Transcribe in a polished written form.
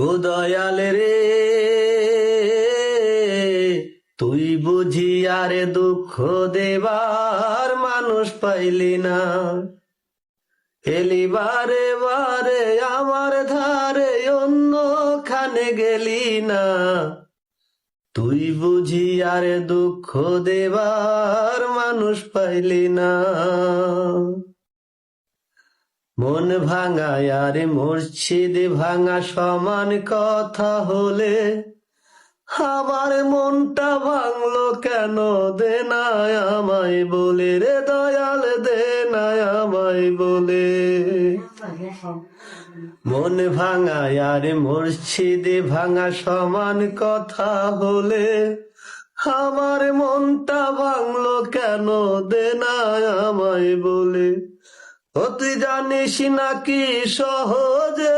ও দয়াল রে, তুই বুঝি আরে দুঃখ দেবার মানুষ পাইলি না। এলি বারে বারে আমার ধারে, অন্য খানে গেলি না। তুই বুঝি আরে দুঃখ দেবার মানুষ পাইলি না। মন ভাঙা আরে মসজিদ ভাঙা সমান কথা হলে, আমার মনটা ভাঙলো কেন? দে না আমায় বলে রে দয়াল, দে না আমায় বলে। মন ভাঙা আরে মসজিদে ভাঙা সমান কথা হলে, আমার মনটা ভাঙলো কেন? দে না আমায় বলে। ও তুই জানিস নাকি সহজে